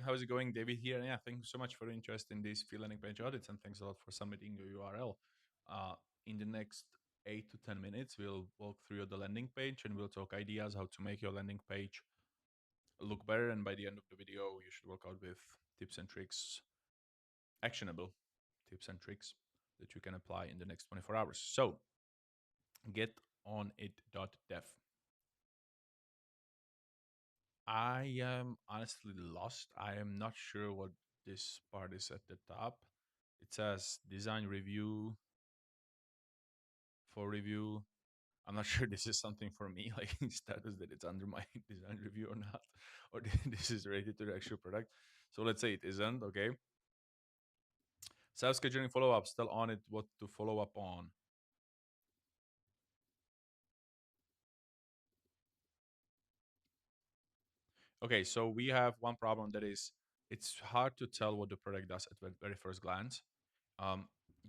how's it going? David here. Yeah, thank you so much for your interest in these free landing page audits, and thanks a lot for submitting your URL. In the next 8 to 10 minutes, we'll walk through the landing page and we'll talk ideas how to make your landing page look better. And by the end of the video, you should walk out with tips and tricks, actionable tips and tricks that you can apply in the next 24 hours. So, getonit.dev. I am honestly lost. I am not sure what this part is at the top. It says design review for review. I'm not sure this is something for me, like status that it's under my design review or not, or this is related to the actual product. So let's say it isn't, okay? Self scheduling follow up, still on it, what to follow up on. Okay, so we have one problem that is it's hard to tell what the product does at the very first glance.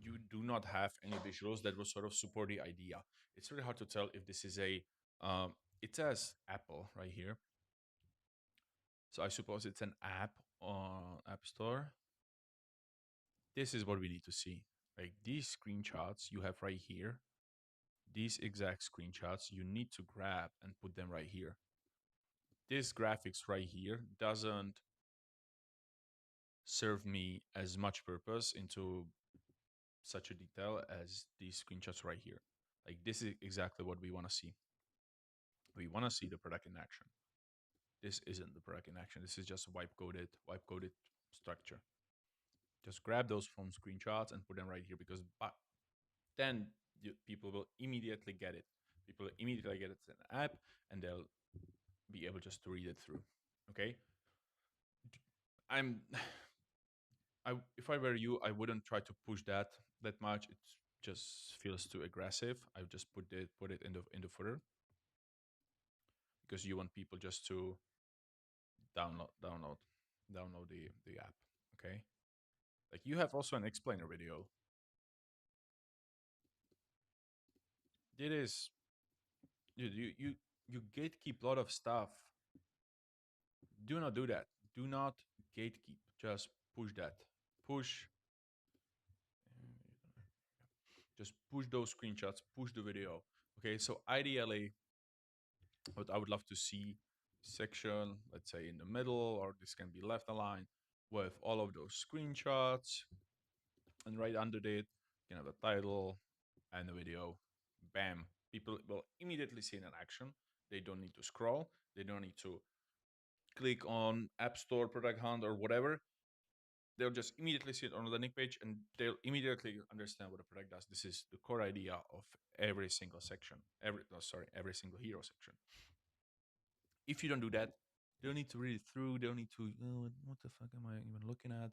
You do not have any visuals that will sort of support the idea. It's really hard to tell if this is a, it says Apple right here. So I suppose it's an app on App Store. This is what we need to see. Like these screenshots you have right here, these exact screenshots you need to grab and put them right here. This graphics right here doesn't serve me as much purpose into such a detail as these screenshots right here. Like this is exactly what we want to see. We want to see the product in action. This isn't the product in action. This is just wipe coded structure. Just grab those from screenshots and put them right here because then people will immediately get it. People will immediately get it's an app and they'll be able just to read it through. Okay. I'm if I were you, I wouldn't try to push that much. It just feels too aggressive. I would just put it in the footer because you want people just to download the app. Okay, like you have also an explainer video. It is you gatekeep a lot of stuff. Do not do that. Do not gatekeep. Just push that. Push. Just push those screenshots. Push the video. Okay, so ideally, what I would love to see section, let's say in the middle, or this can be left aligned with all of those screenshots. And right under it, you can have a title and a video. Bam. People will immediately see it in action. They don't need to scroll. They don't need to click on App Store, Product Hunt, or whatever. They'll just immediately see it on the landing page and they'll immediately understand what the product does. This is the core idea of every single section, every single hero section. If you don't do that, they don't need to read it through. They don't need to, oh, what the fuck am I even looking at?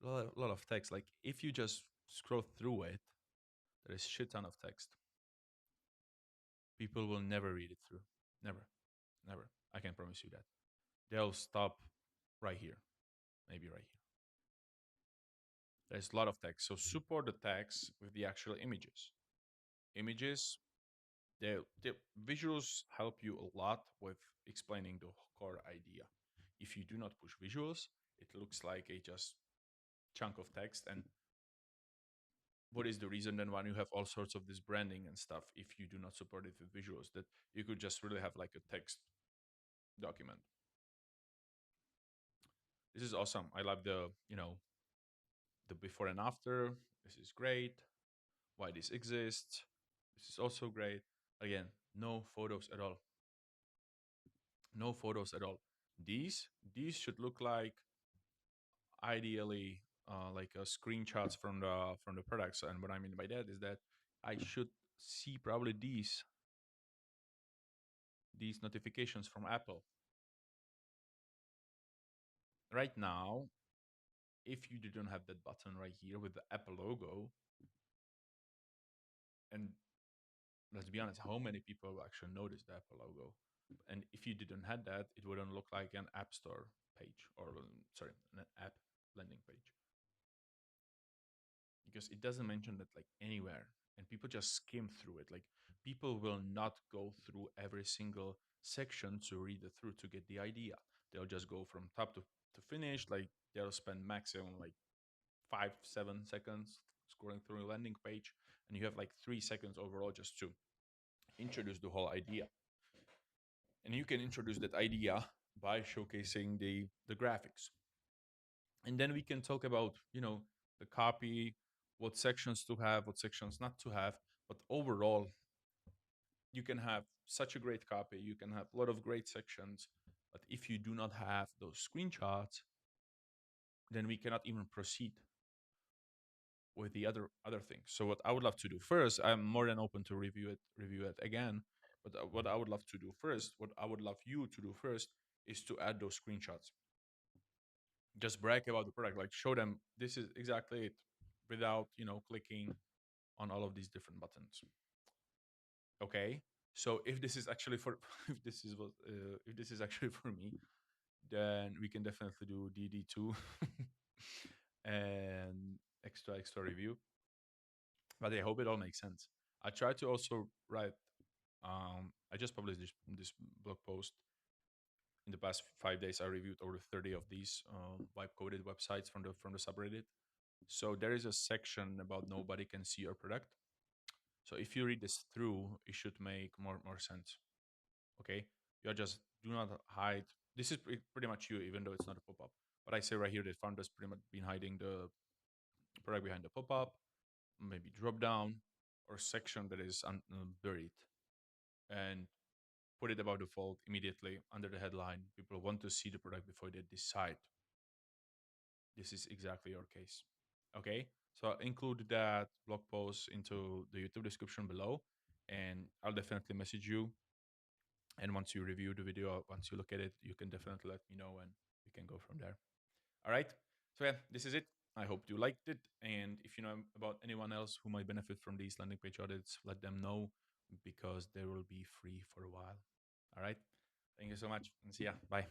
A lot of text. Like if you just scroll through it, there is a shit ton of text. People will never read it through. Never. Never. I can promise you that. They'll stop right here. Maybe right here. There's a lot of text. So support the text with the actual images. Images, the visuals help you a lot with explaining the core idea. If you do not push visuals, it looks like a just chunk of text. And what is the reason then why you have all sorts of this branding and stuff if you do not support it with visuals? That you could just really have like a text document. This is awesome. I love the before and after. This is great. Why this exists. This is also great. Again, no photos at all. No photos at all. These should look like ideally like screenshots from the products. And what I mean by that is that I should see probably these notifications from Apple. Right now, if you didn't have that button right here with the Apple logo, and let's be honest, how many people will actually notice the Apple logo? And if you didn't have that, it wouldn't look like an App Store page or sorry, an app landing page. Because it doesn't mention that like anywhere and people just skim through it. Like people will not go through every single section to read it through to get the idea. They'll just go from top to to finish. Like they'll spend maximum like 5-7 seconds scrolling through a landing page, and you have like 3 seconds overall just to introduce the whole idea. And you can introduce that idea by showcasing the graphics. And then we can talk about, the copy, what sections to have, what sections not to have. But overall, you can have such a great copy, you can have a lot of great sections, but if you do not have those screenshots, then we cannot even proceed with the other things. So what I would love to do first, I'm more than open to review it again. But what I would love to do first, what I would love you to do first, is to add those screenshots. Just brag about the product, like show them this is exactly it, without clicking on all of these different buttons. Okay, so if this is actually for if this is actually for me, then we can definitely do DD2 and extra review. But I hope it all makes sense. I try to also write. I just published this blog post in the past 5 days. I reviewed over 30 of these vibe coded websites from the subreddit. So there is a section about nobody can see your product. So if you read this through, it should make more sense. Okay, you just do not hide. This is pretty much you, even though it's not a pop up. But I say right here that founders pretty much been hiding the product behind the pop up, maybe drop down or section that is buried, and put it about default immediately under the headline. People want to see the product before they decide. This is exactly your case. Okay, so I'll include that blog post into the YouTube description below, and I'll definitely message you. And once you review the video, once you look at it, you can definitely let me know, and we can go from there. All right. So yeah, this is it. I hope you liked it. And if you know about anyone else who might benefit from these landing page audits, let them know, because they will be free for a while. All right. Thank you so much, and see ya. Bye.